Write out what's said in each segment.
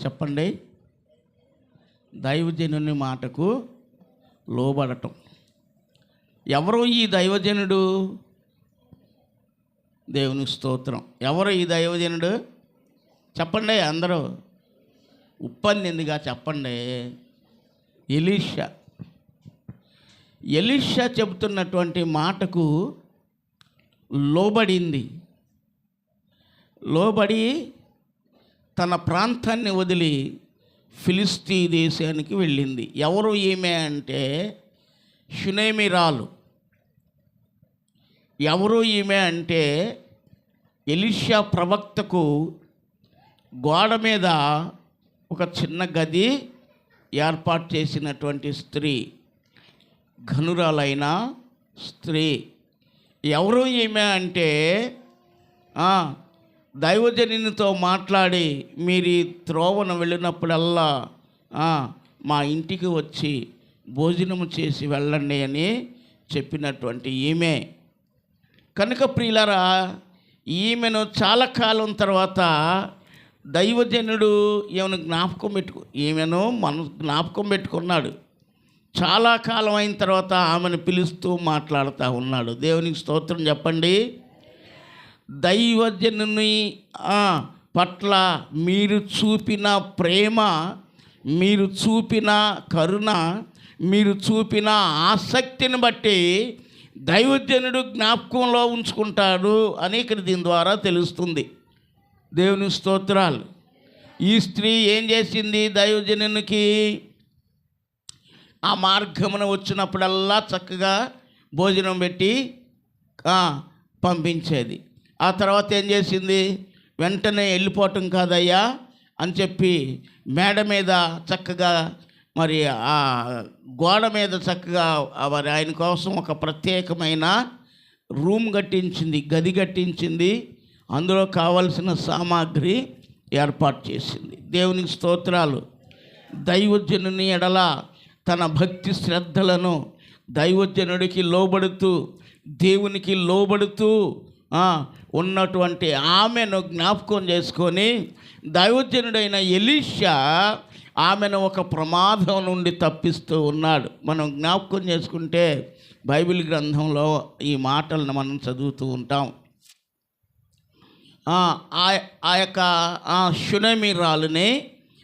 చెప్పండి. దైవజనుని మాటకు లోబడటం. ఎవరు ఈ దైవజనుడు? దేవుని స్తోత్రం. ఎవరు ఈ దైవజనుడు? చెప్పండి అందరూ. ఉప్పందిందిగా చెప్పండి. ఎలీషా. ఎలీషా చెబుతున్నటువంటి మాటకు లోబడి తన ప్రాంతాన్ని వదిలి ఫిలిస్తీ దేశానికి వెళ్ళింది. ఎవరు ఈమె అంటే షునేమిరాలు. ఎవరు ఈమె అంటే ఎలీషా ప్రవక్తకు గోడ మీద ఒక చిన్న గది ఏర్పాటు చేసినటువంటి స్త్రీ, ఘనురాలైన స్త్రీ. ఎవరు ఈమె అంటే దైవజనునితో మాట్లాడి మీరు ఈ త్రోవను వెళ్ళినప్పుడల్లా మా ఇంటికి వచ్చి భోజనము చేసి వెళ్ళండి అని చెప్పినటువంటి ఈమె. కనుక ప్రియులారా, ఈమెను చాలా కాలం తర్వాత దైవజనుడు ఈమెను జ్ఞాపకం పెట్టుకున్నాడు. చాలా కాలం అయిన తర్వాత ఆమెను పిలుస్తూ మాట్లాడుతూ ఉన్నాడు. దేవునికి స్తోత్రం చెప్పండి. దైవజనుని పట్ల మీరు చూపిన ప్రేమ, మీరు చూపిన కరుణ, మీరు చూపిన ఆసక్తిని బట్టి దైవజనుడు జ్ఞాపకంలో ఉంచుకుంటాడు అని ఇక్కడ దీని ద్వారా తెలుస్తుంది. దేవుని స్తోత్రాలు. ఈ స్త్రీ ఏం చేసింది? దైవజనునికి ఆ మార్గమున వచ్చినప్పుడల్లా చక్కగా భోజనం పెట్టి పంపించేది. ఆ తర్వాత ఏం చేసింది? వెంటనే వెళ్ళిపోవటం కాదయ్యా అని చెప్పి మేడ మీద చక్కగా మరి ఆ గోడ మీద చక్కగా మరి ఆయన కోసం ఒక ప్రత్యేకమైన రూమ్ కట్టించింది, గది కట్టించింది. అందులో కావలసిన సామాగ్రి ఏర్పాటు చేసింది. దేవునికి స్తోత్రాలు. దైవజనుని ఎడల తన భక్తి శ్రద్ధలను దైవజనుడికి లోబడుతూ, దేవునికి లోబడుతూ ఉన్నటువంటి ఆమెను జ్ఞాపకం చేసుకొని దైవజనుడైన ఎలీషా ఆమెను ఒక ప్రమాదం నుండి తప్పిస్తూ ఉన్నాడు. మనం జ్ఞాపకం చేసుకుంటే బైబిల్ గ్రంథంలో ఈ మాటలను మనం చదువుతూ ఉంటాం. ఆ యొక్క షునేమిరాలుని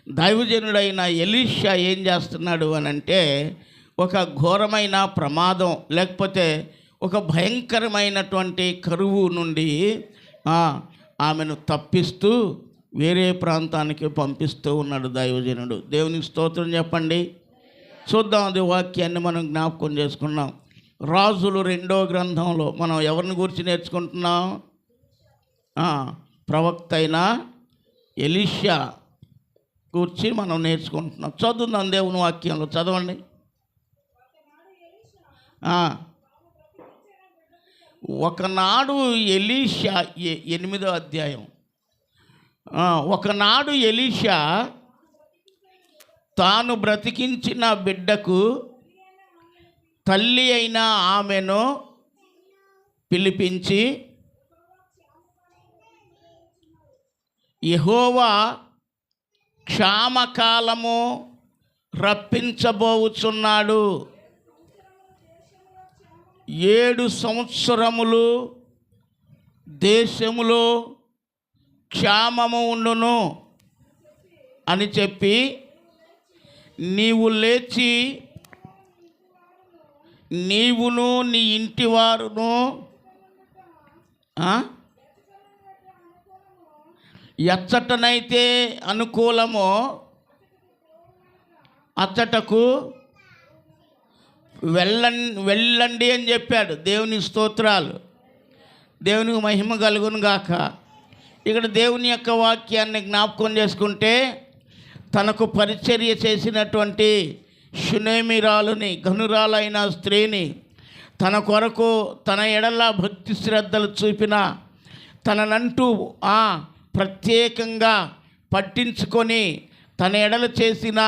దైవజనుడైన ఎలీషా ఏం చేస్తున్నాడు అని అంటే ఒక ఘోరమైన ప్రమాదం లేకపోతే ఒక భయంకరమైనటువంటి కరువు నుండి ఆమెను తప్పిస్తూ వేరే ప్రాంతానికి పంపిస్తూ ఉన్నాడు దైవజనుడు. దేవునికి స్తోత్రం చెప్పండి. చూద్దాం, అది వాక్యాన్ని మనం జ్ఞాపకం చేసుకున్నాం. రాజులు 2వ గ్రంథంలో మనం ఎవరిని గురించి నేర్చుకుంటున్నాం? ప్రవక్త అయిన ఎలీషా గురించి మనం నేర్చుకుంటున్నాం. చదువుదాం దేవుని వాక్యంలో. చదవండి. ఒకనాడు ఎలీషా 8వ అధ్యాయం. ఒకనాడు ఎలీషా తాను బ్రతికించిన బిడ్డకు తల్లి అయిన ఆమెను పిలిపించి, యెహోవా క్షామకాలము రప్పించబోచున్నాడు. 7 సంవత్సరములు దేశములో క్షామము ఉండును అని చెప్పి, నీవు లేచి నీవును నీ ఇంటి వారును ఎచ్చటనైతే అనుకూలమో అచ్చటకు వెళ్ళండి అని చెప్పాడు. దేవుని స్తోత్రాలు. దేవునికి మహిమ కలుగును గాక. ఇక్కడ దేవుని యొక్క వాక్యాన్ని జ్ఞాపకం చేసుకుంటే తనకు పరిచర్య చేసినటువంటి షునేమిరాలుని, ఘనురాలైన స్త్రీని, తన కొరకు తన ఎడల భక్తి శ్రద్ధలు చూపిన, తననంటూ ప్రత్యేకంగా పట్టించుకొని తన ఎడల చేసిన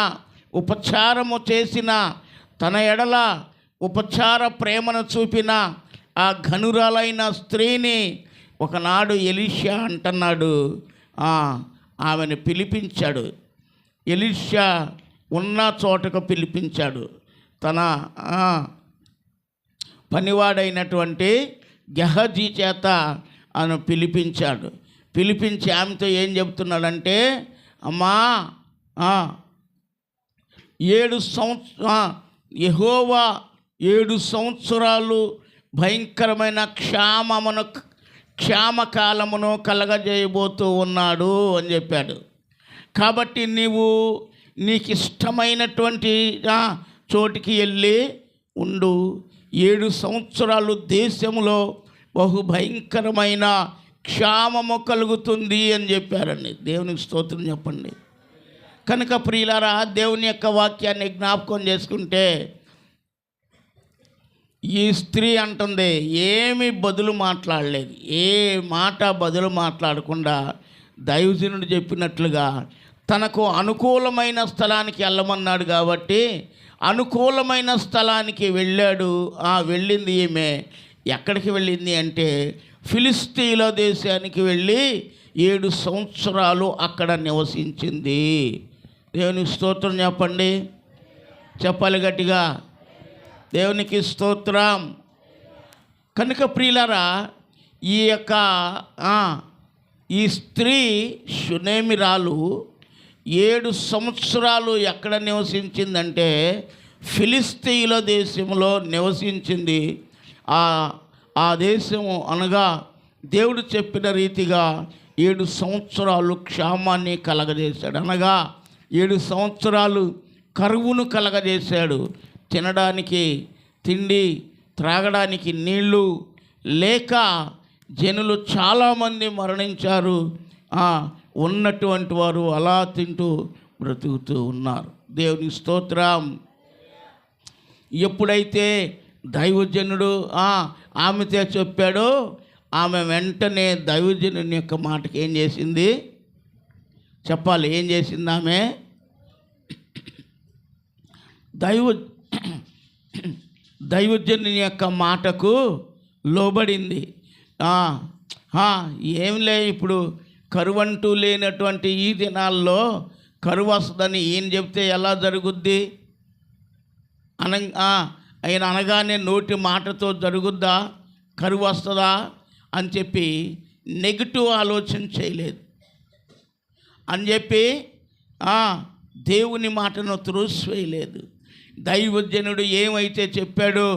ఉపచారము చేసిన, తన ఎడల ఉపచార ప్రేమను చూపిన ఆ ఘనురాలైన స్త్రీని ఒకనాడు ఎలీషా అంటున్నాడు, ఆమెను పిలిపించాడు. ఎలీషా ఉన్న చోటకు పిలిపించాడు. తన పనివాడైనటువంటి గెహజీ చేత ఆయన పిలిపించాడు. పిలిపించి ఆమెతో ఏం చెప్తున్నాడంటే, అమ్మా 7 యెహోవా 7 సంవత్సరాలు భయంకరమైన క్షామకాలమును కలగజేయబోతూ ఉన్నాడు అని చెప్పాడు. కాబట్టి నీకు ఇష్టమైనటువంటి చోటికి వెళ్ళి ఉండు. 7 సంవత్సరాలు దేశంలో బహు భయంకరమైన క్షామము కలుగుతుంది అని చెప్పారండి. దేవునికి స్తోత్రం చెప్పండి. కనుక ప్రియులారా, దేవుని యొక్క వాక్యాన్ని జ్ఞాపకం చేసుకుంటే ఈ స్త్రీ అంటుంది, ఏమీ బదులు మాట్లాడలేదు. ఏ మాట బదులు మాట్లాడకుండా దైవజనుడు చెప్పినట్లుగా తనకు అనుకూలమైన స్థలానికి వెళ్ళమన్నాడు కాబట్టి అనుకూలమైన స్థలానికి వెళ్ళాడు. వెళ్ళింది ఈమె. ఎక్కడికి వెళ్ళింది అంటే ఫిలిస్తీన్ల దేశానికి వెళ్ళి 7 సంవత్సరాలు అక్కడ నివసించింది. దేవునికి స్తోత్రం చెప్పండి. చెప్పాలి గట్టిగా, దేవునికి స్తోత్రం. కనుక ప్రియులారా, ఈ స్త్రీ షునేమిరాలు 7 సంవత్సరాలు ఎక్కడ నివసించిందంటే ఫిలిస్తీన్ల దేశంలో నివసించింది. ఆ దేశము అనగా దేవుడు చెప్పిన రీతిగా 7 సంవత్సరాలు క్షామాన్ని కలగజేశాడు. అనగా 7 సంవత్సరాలు కరువును కలగజేశాడు. తినడానికి తిండి, త్రాగడానికి నీళ్ళు లేక జనులు చాలామంది మరణించారు. ఉన్నటువంటి వారు అలా తింటూ బ్రతుకుతూ ఉన్నారు. దేవుని స్తోత్రం. ఎప్పుడైతే దైవజనుడు ఆమెతో చెప్పాడో ఆమె వెంటనే దైవజనుని యొక్క మాటకి ఏం చేసింది చెప్పాలి. ఏం చేసింది ఆమె? దైవజనుని యొక్క మాటకు లోబడింది. ఏంలే, ఇప్పుడు కరువు అంటూ లేనటువంటి ఈ దినాల్లో కరువు వస్తుందని ఈయన చెప్తే ఎలా జరుగుద్ది? ఆయన అనగానే నోటి మాటతో జరుగుద్దా, కరువు వస్తుందా అని చెప్పి నెగిటివ్ ఆలోచన చేయలేదు అని చెప్పి దేవుని మాటను త్రోసివేయలేదు. దైవజనుడు ఏమైతే చెప్పాడో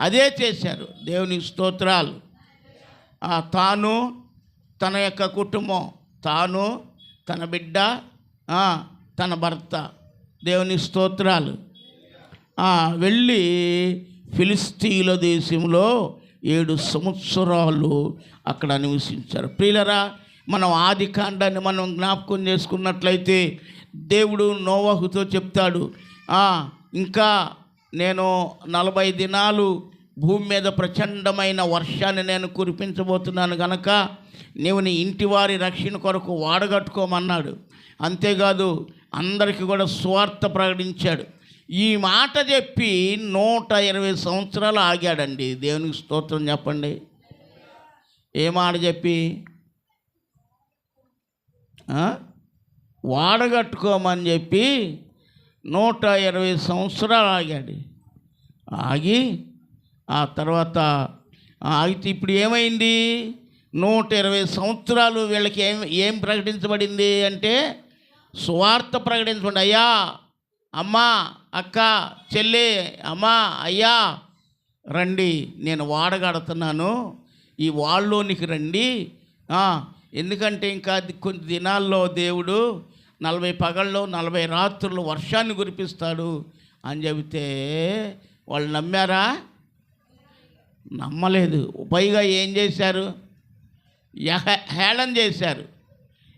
అదే చేశారు. దేవునికి స్తోత్రాలు. తాను, తన యొక్క కుటుంబం, తాను, తన బిడ్డ, తన భర్త, దేవుని స్తోత్రాలు, వెళ్ళి ఫిలిస్తీన్ల దేశంలో 7 సంవత్సరాలు అక్కడ నివసించారు. ప్రియులరా, మనం ఆది కాండాన్ని మనం జ్ఞాపకం చేసుకున్నట్లయితే దేవుడు నోవహుతో చెప్తాడు, ఇంకా నేను 40 దినాలు భూమి మీద ప్రచండమైన వర్షాన్ని నేను కురిపించబోతున్నాను కనుక నీవు నీ ఇంటి వారి రక్షణ కొరకు వాడగట్టుకోమన్నాడు. అంతేకాదు అందరికీ కూడా సువార్త ప్రకటించాడు. ఈ మాట చెప్పి 120 సంవత్సరాలు ఆగాడండి. దేవునికి స్తోత్రం చెప్పండి. ఏ మాట చెప్పి? వాడగట్టుకోమని చెప్పి 120 సంవత్సరాలు ఆగాడు. ఆగి ఆ తర్వాత ఆగితే ఇప్పుడు ఏమైంది? 120 సంవత్సరాలు వీళ్ళకి ఏం ప్రకటించబడింది అంటే సువార్త ప్రకటించబడి, అయ్యా, అమ్మా, అక్క, చెల్లి, అమ్మా, అయ్యా రండి, నేను వాడగడుతున్నాను, ఈ వాళ్ళలోనికి రండి. ఎందుకంటే ఇంకా కొన్ని దినాల్లో దేవుడు 40 పగళ్ళు 40 రాత్రులు వర్షాన్ని కురిపిస్తాడు అని చెబితే వాళ్ళు నమ్మారా? నమ్మలేదు. పైగా ఏం చేశారు? హేళన చేశారు,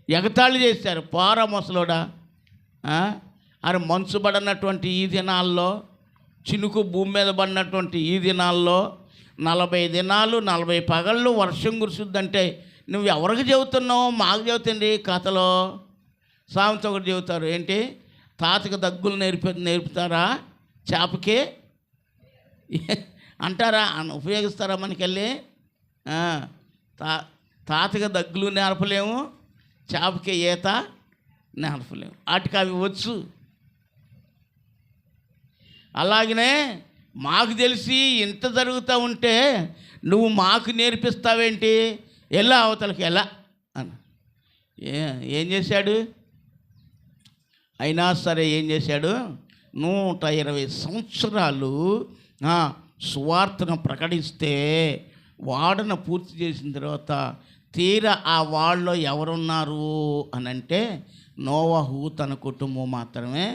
ఎగతాళి చేశారు. పోరా ముసలోడా, అరే మంచు పడినటువంటి ఈ దినాల్లో, చినుకు భూమి మీద పడినటువంటి ఈ దినాల్లో 40 దినాలు 40 పగళ్ళు వర్షం కురుస్తుందంటే నువ్వు ఎవరికి చెబుతున్నావు? మాకు చెబుతుంది. కథలో సామెత ఒకటి చెబుతారు, ఏంటి, తాతకి దగ్గులు నేర్పుతారా చేపకి అంటారా? ఉపయోగిస్తారా? మనకెళ్ళి తాతకి దగ్గులు నేర్పలేము, చేపకి ఈత నేర్పలేము. వాటికి అవి వచ్చు. అలాగనే మాకు తెలిసి ఇంత జరుగుతూ ఉంటే నువ్వు మాకు నేర్పిస్తావేంటి, ఎలా అవతలకి ఎలా అని ఏం చేశాడు. అయినా సరే ఏం చేశాడు, 120 సంవత్సరాలు సువార్తను ప్రకటిస్తే వాడన పూర్తి చేసిన తర్వాత తీరా ఆ వాళ్ళలో ఎవరున్నారు అని అంటే నోవహు తన కుటుంబం మాత్రమే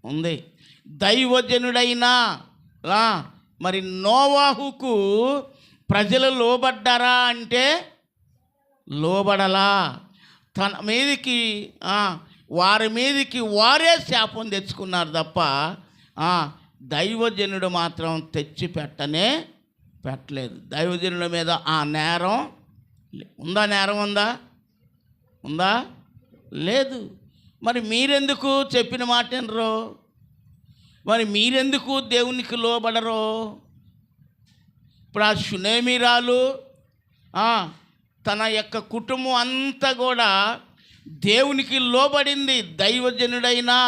ఉంది. దైవజనుడైనా మరి నోవహుకు ప్రజలు లోబడ్డారా అంటే లోబడలా. తన మీదికి వారి మీదికి వారే శాపం తెచ్చుకున్నారు తప్ప దైవజనుడు మాత్రం తెచ్చి పెట్టలేదు. దైవజనుడి మీద ఆ నేరం ఉందా? నేరం ఉందా? లేదు. మరి మీరెందుకు చెప్పిన మాట వినరు? మరి మీరెందుకు దేవునికి లోబడరు? ఇప్పుడు ఆ షునేమీరాలు తన యొక్క కుటుంబం అంతా కూడా దేవునికి లోబడింది. దైవజనుడైనా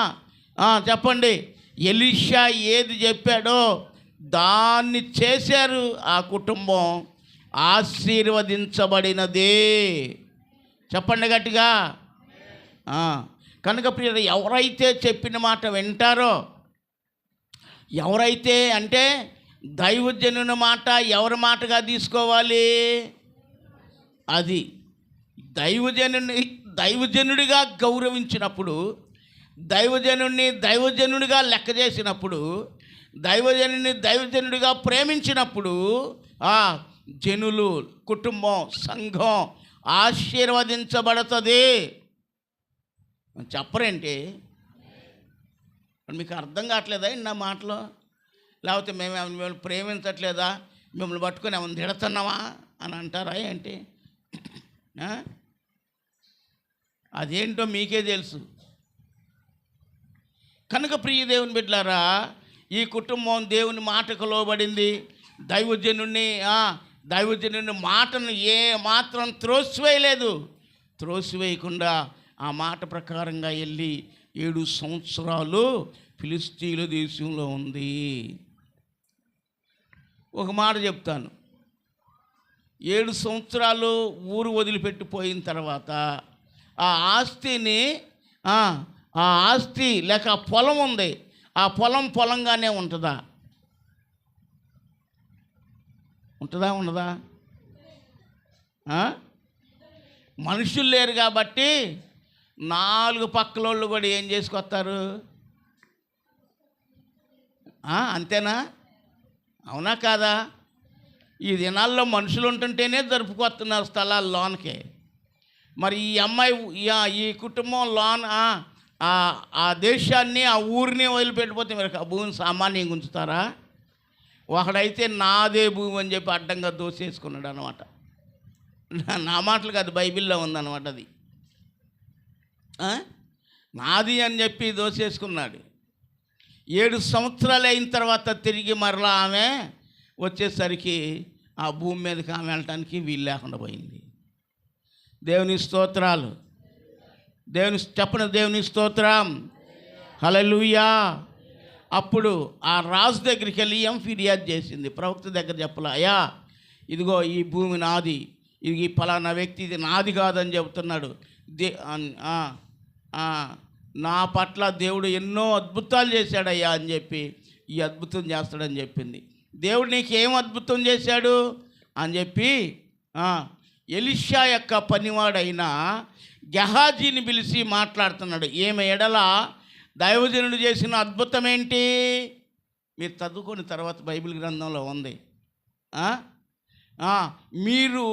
చెప్పండి, ఎలీషా ఏది చెప్పాడో దాన్ని చేశారు. ఆ కుటుంబం ఆశీర్వదించబడినదే. చెప్పండి గట్టిగా. కనుక ప్రియులు, ఎవరైతే చెప్పిన మాట వింటారో, ఎవరైతే అంటే దైవజనుని మాట ఎవరి మాటగా తీసుకోవాలి? అది దైవజనుడిగా గౌరవించినప్పుడు, దైవజనుడిగా లెక్క చేసినప్పుడు, దైవజనుడిగా ప్రేమించినప్పుడు జనులు, కుటుంబం, సంఘం ఆశీర్వదించబడుతుంది. చెప్పరేంటి? మీకు అర్థం కావట్లేదా నా మాటలో? లేకపోతే మిమ్మల్ని ప్రేమించట్లేదా, మిమ్మల్ని పట్టుకొని ఏమైనా తిడుతున్నావా అని అంటారా ఏంటి? అదేంటో మీకే తెలుసు. కనుక ప్రియ దేవుని బిడ్డలారా, ఈ కుటుంబం దేవుని మాటకు లోబడింది. దైవజనుని మాటను ఏ మాత్రం త్రోసివేయలేదు. త్రోసివేయకుండా ఆ మాట ప్రకారంగా వెళ్ళి 7 సంవత్సరాలు ఫిలిస్తీన్ల దేశంలో ఉంది. ఒక మాట చెప్తాను, 7 సంవత్సరాలు ఊరు వదిలిపెట్టిపోయిన తర్వాత ఆ ఆస్తి లేక ఆ పొలం ఉంది, ఆ పొలంగానే ఉంటుందా? ఉండదా? మనుషులు లేరు కాబట్టి 4 పక్కలోళ్ళు కూడా ఏం చేసుకొస్తారు? అంతేనా? అవునా కాదా? ఈ దినాల్లో మనుషులు ఉంటుంటేనే జరుపుకొస్తున్నారు స్థలాలు లోన్కే. మరి ఈ అమ్మాయి ఈ కుటుంబం లోన్ ఆ దేశాన్ని, ఆ ఊరిని వదిలిపెట్టిపోతే మీరు ఆ భూమిని సామాన్యంగా ఉంచుతారా? ఒకడైతే నాదే భూమి అని చెప్పి అడ్డంగా దోసేసుకున్నాడు అనమాట. నా మాటలు కాదు, బైబిల్లో ఉందన్నమాట. అది నాది అని చెప్పి దోసేసుకున్నాడు. 7 సంవత్సరాలు అయిన తర్వాత తిరిగి మరలా ఆమె వచ్చేసరికి ఆ భూమి మీదకి ఆమె వెళ్ళటానికి వీలు లేకుండా పోయింది. దేవుని స్తోత్రాలు. దేవుని స్తోత్రం. హల్లెలూయా. అప్పుడు ఆ రాజు దగ్గరికి వెళ్ళి ఫిర్యాదు చేసింది. ప్రవక్త దగ్గర చెప్పలే, అయ్యా ఇదిగో ఈ భూమి నాది, ఇది పలానా వ్యక్తి, ఇది నాది కాదని చెబుతున్నాడు. నా పట్ల దేవుడు ఎన్నో అద్భుతాలు చేశాడయ్యా అని చెప్పి ఈ అద్భుతం చేస్తాడని చెప్పింది. దేవుడు నీకు ఏం అద్భుతం చేశాడు అని చెప్పి ఎలీషా యొక్క పనివాడైన గెహాజీని పిలిచి మాట్లాడుతున్నాడు. ఏమి ఎడల దైవజనుడు చేసిన అద్భుతం ఏంటి? మీరు చదువుకున్న తర్వాత బైబిల్ గ్రంథంలో ఉంది. మీరు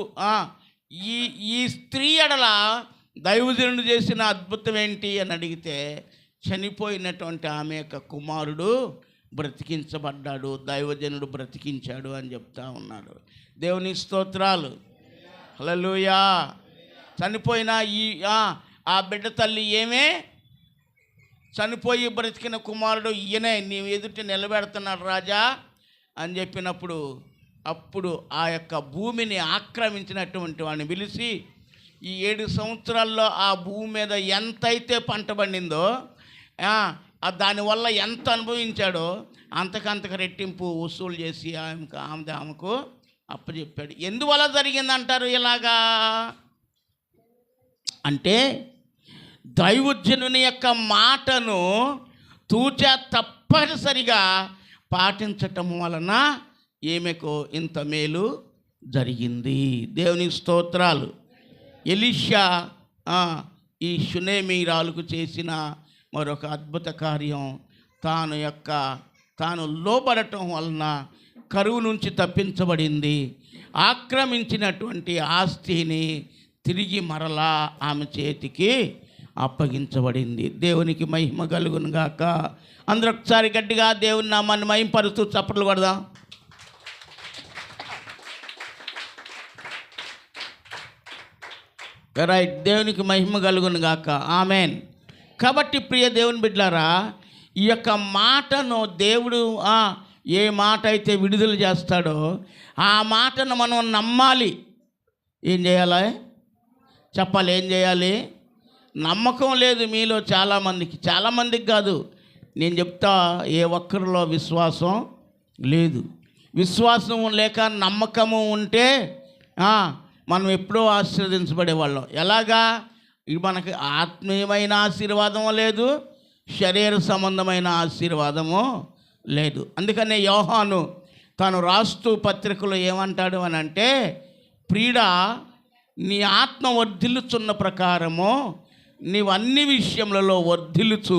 ఈ స్త్రీ ఎడల దైవజనుడు చేసిన అద్భుతం ఏంటి అని అడిగితే, చనిపోయినటువంటి ఆమె యొక్క కుమారుడు బ్రతికించబడ్డాడు, దైవజనుడు బ్రతికించాడు అని చెప్తా ఉన్నాడు. దేవుని స్తోత్రాలు. హల్లెలూయా. చనిపోయిన ఆ బిడ్డ తల్లి ఏమే చనిపోయి బ్రతికిన కుమారుడు ఈయనే నీ ఎదుట నిలబెడుతున్నాడు రాజా అని చెప్పినప్పుడు, అప్పుడు ఆ యొక్క భూమిని ఆక్రమించినటువంటి వాడిని పిలిచి, ఈ 7 సంవత్సరాల్లో ఆ భూమి మీద ఎంతైతే పంట పండిందో దానివల్ల ఎంత అనుభవించాడో అంతకంతకు రెట్టింపు వసూలు చేసి ఆమెకు అప్పచెప్పాడు. ఎందువల్ల జరిగిందంటారు ఇలాగా అంటే, దైవజనుని యొక్క మాటను తూచా తప్పనిసరిగా పాటించటం వలన ఈమెకు ఇంత మేలు జరిగింది. దేవుని స్తోత్రాలు. ఎలీషా ఈ షునేమీరాలకు చేసిన మరొక అద్భుత కార్యం, తాను లోబడటం వలన కరువు నుంచి తప్పించబడింది. ఆక్రమించినటువంటి ఆస్తిని తిరిగి మరలా ఆమె చేతికి అప్పగించబడింది. దేవునికి మహిమ కలుగును గాక. అందరూ ఒకసారి గట్టిగా దేవుని నామాన్ని మహిమపరుస్తూ చప్పట్లు కొడదాం. రైట్, దేవునికి మహిమ కలుగును గాక. ఆమెన్. కాబట్టి ప్రియ దేవుని బిడ్డలారా, ఈ యొక్క మాటను దేవుడు ఏ మాట అయితే విడుదల చేస్తాడో ఆ మాటను మనం నమ్మాలి. ఏం చేయాలి? చెప్పాలి. ఏం చేయాలి? నమ్మకం లేదు మీలో చాలామందికి కాదు, నేను చెప్తా, ఏ ఒక్కరిలో విశ్వాసం లేదు. విశ్వాసం లేక నమ్మకము ఉంటే మనం ఎప్పుడో ఆశీర్వదించబడేవాళ్ళం. ఎలాగా? ఇది మనకి ఆత్మీయమైన ఆశీర్వాదము లేదు, శరీర సంబంధమైన ఆశీర్వాదము లేదు. అందుకనే యోహాను తాను రాస్తూ పత్రికలో ఏమంటాడు అని అంటే, ప్రియుడా, నీ ఆత్మ వర్ధిల్లుచున్న ప్రకారము నీవు అన్ని విషయములలో వర్ధిల్లుచు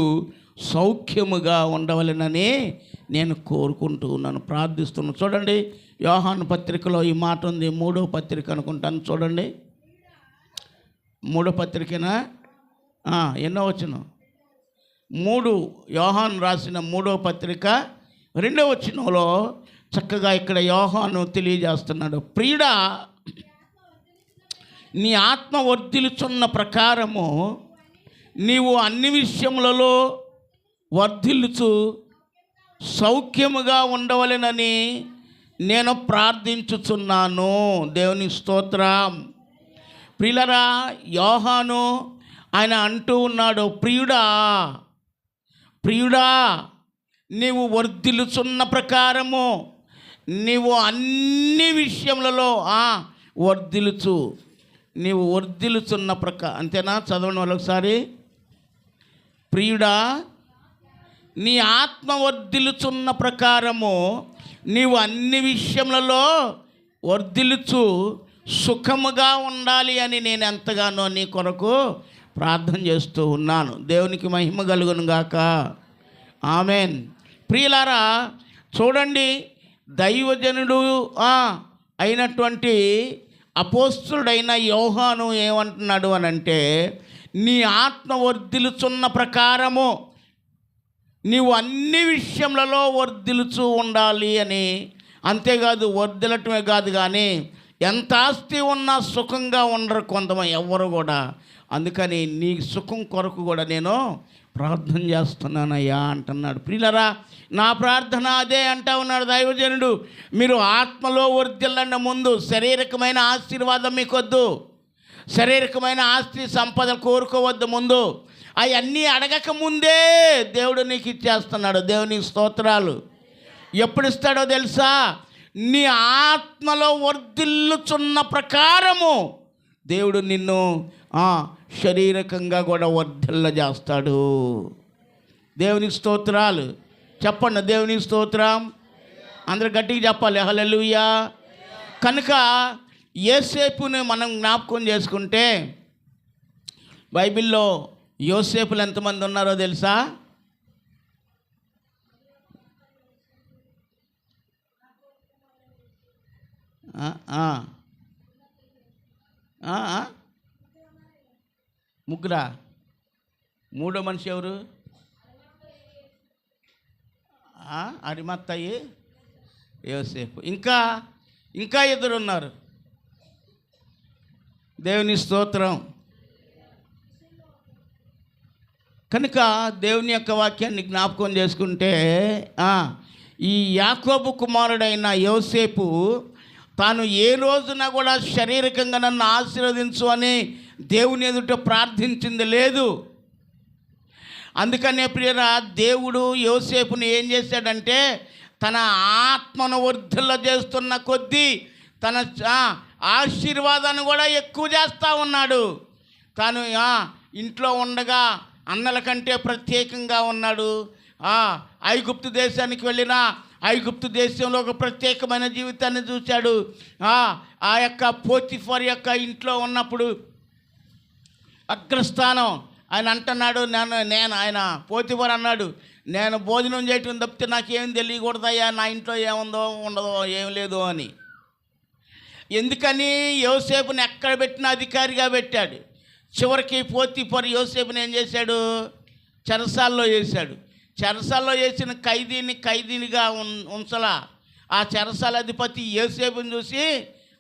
సౌఖ్యముగా ఉండవలెనని నేను కోరుకుంటూ ఉన్నాను, ప్రార్థిస్తున్నాను. చూడండి, యోహాను పత్రికలో ఈ మాట ఉంది. 3వ పత్రిక అనుకుంటాను, చూడండి. 3వ పత్రికనా? ఎన్నో వచనం? 3. యోహాను రాసిన 3వ పత్రిక 2వ వచనంలో చక్కగా ఇక్కడ యోహాను తెలియజేస్తున్నాడు. ప్రియుడా, నీ ఆత్మ వర్ధిల్లుచున్న ప్రకారము నీవు అన్ని విషయములలో వర్ధిల్లుచు సౌఖ్యముగా ఉండవలెనని నేను ప్రార్థించుచున్నాను. దేవుని స్తోత్రం. ప్రియులరా, యోహాను ఆయన అంటూ ఉన్నాడు, ప్రియుడా నీవు వర్ధిల్లుచున్న ప్రకారము నీవు అన్ని విషయములలో వర్ధిల్లుచు, నీవు వర్ధిల్లుచున్న అంతేనా? చదవండి ఒకసారి. ప్రియుడా, నీ ఆత్మ వర్ధిల్లుచున్న ప్రకారము నీవు అన్ని విషయములలో వర్ధిల్లుచు సుఖముగా ఉండాలి అని నేను ఎంతగానో నీ కొరకు ప్రార్థన చేస్తూ ఉన్నాను. దేవునికి మహిమ కలుగును గాక. ఆమెన్. ప్రియులారా, చూడండి, దైవజనుడు అయినటువంటి అపోస్తుడైన యోహాను ఏమంటున్నాడు అని అంటే, నీ ఆత్మ వర్ధిల్లుచున్న ప్రకారము నీవు అన్ని విషయములలో వర్ధిల్లుచూ ఉండాలి అని. అంతేకాదు, వర్ధిల్లటమే కాదు కానీ ఎంత ఆస్తి ఉన్నా సుఖంగా ఉండరు కొంతమంది, ఎవ్వరు కూడా. అందుకని నీ సుఖం కొరకు కూడా నేను ప్రార్థన చేస్తున్నానయ్యా అంటున్నాడు. ప్రియులరా, నా ప్రార్థన అదే అంటా ఉన్నాడు దైవజనుడు. మీరు ఆత్మలో వర్ధిల్లండి. ముందు శారీరకమైన ఆశీర్వాదం మీకొద్దు, శారీరకమైన ఆస్తి సంపద కోరుకోవద్దు. ముందు అవన్నీ అడగక ముందే దేవుడు నీకు ఇచ్చేస్తున్నాడు. దేవునికి స్తోత్రాలు. ఎప్పుడు ఇస్తాడో తెలుసా? నీ ఆత్మలో వర్ధిల్లుచున్న ప్రకారము దేవుడు నిన్ను శారీరకంగా కూడా వర్ధిల్ల చేస్తాడు. దేవునికి స్తోత్రాలు. చెప్పండి, దేవునికి స్తోత్రం. అందరూ గట్టిగా చెప్పాలి, హల్లెలూయా. కనుక యోసేపుని మనం జ్ఞాపకం చేసుకుంటే, బైబిల్లో యోసేపులు ఎంతమంది ఉన్నారో తెలుసా? ముగ్గురా? మూడో మనిషి ఎవరు? అరిమత్తయి, యోసేపు. ఇంకా ఇద్దరు ఉన్నారు. దేవుని స్తోత్రం. కనుక దేవుని యొక్క వాక్యాన్ని జ్ఞాపకం చేసుకుంటే, ఈ యాకోబు కుమారుడైన యోసేపు తాను ఏ రోజున కూడా శారీరకంగా నన్ను ఆశీర్వదించు అని దేవుని ఎదుట ప్రార్థించింది లేదు. అందుకనే ప్రియరా, దేవుడు యోసేపుని ఏం చేశాడంటే తన ఆత్మను వర్ధిల్ల చేస్తున్న కొద్దీ తన ఆశీర్వాదాన్ని కూడా ఎక్కువ చేస్తూ ఉన్నాడు. తాను ఇంట్లో ఉండగా అన్నల కంటే ప్రత్యేకంగా ఉన్నాడు. ఐగుప్తు దేశానికి వెళ్ళిన ఐగుప్తు దేశంలో ఒక ప్రత్యేకమైన జీవితాన్ని చూశాడు. ఆ యొక్క పోతిఫర్ యొక్క ఇంట్లో ఉన్నప్పుడు అగ్రస్థానం ఆయన అంటున్నాడు, ఆయన పోతిఫర్ అన్నాడు, నేను భోజనం చేయటం తప్పితే నాకేం తెలియకూడదయ్యా, నా ఇంట్లో ఏముందో ఉండదో ఏం లేదు అని. ఎందుకని? యోసేపుని ఎక్కడ పెట్టినా అధికారిగా పెట్టాడు. చివరికి పోతిఫర్ యోసేపుని ఏం చేశాడు? చెరసాల్లో వేశాడు. చెరసాల్లో వేసిన ఖైదీనిగా ఉంచలా. ఆ చెరసాల అధిపతి యోసేపుని చూసి,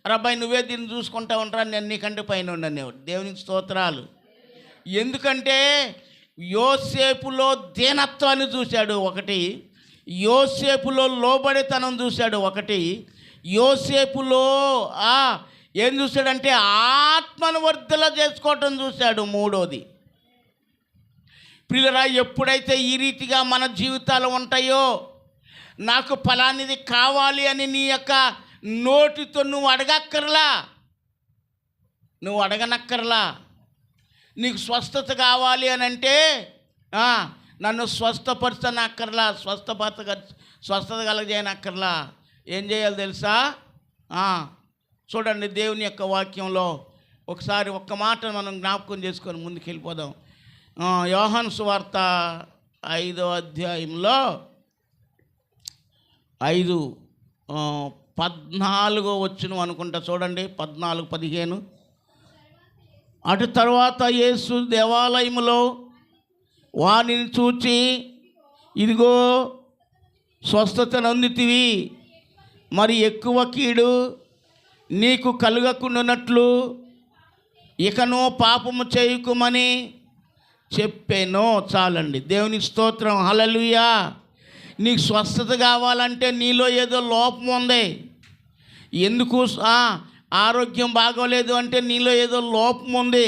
రబ్బాయి నువ్వే దీన్ని చూసుకుంటా ఉంటా, నేను నీకంటే పైన ఉండనేవాడు. దేవునికి స్తోత్రాలు. ఎందుకంటే యోసేపులో దీనత్వాన్ని చూశాడు ఒకటి, యోసేపులో లోబడితనం చూశాడు ఒకటి, యోసేపులో ఏం చూశాడంటే ఆత్మను వర్ధల చేసుకోవటం చూశాడు మూడోది. ప్రియులరా, ఎప్పుడైతే ఈ రీతిగా మన జీవితాలు ఉంటాయో, నాకు ఫలానిది కావాలి అని నీ యొక్క నోటితో నువ్వు అడగనక్కర్లా. నీకు స్వస్థత కావాలి అని అంటే నన్ను స్వస్థపరచనక్కర్లా, స్వస్థత కలగజేయనక్కర్లా. ఏం చేయాలి తెలుసా? చూడండి, దేవుని యొక్క వాక్యంలో ఒకసారి ఒక్క మాట మనం జ్ఞాపకం చేసుకొని ముందుకు వెళ్ళిపోదాం. యోహాను సువార్త 5వ అధ్యాయంలో 5:14 వచనం అనుకుంటా, చూడండి, 14-15. అటు తర్వాత యేసు దేవాలయములో వానిని చూచి, ఇదిగో స్వస్థత నొందితివి, మరి ఎక్కువ కీడు నీకు కలుగకుండానట్లు ఇకను పాపము చేయకుమని చెప్పాను. చాలండి. దేవునికి స్తోత్రం. హల్లెలూయా. నీకు స్వస్థత కావాలంటే నీలో ఏదో లోపం ఉంది. ఎందుకు? ఆరోగ్యం బాగోలేదు అంటే నీలో ఏదో లోపం ఉంది.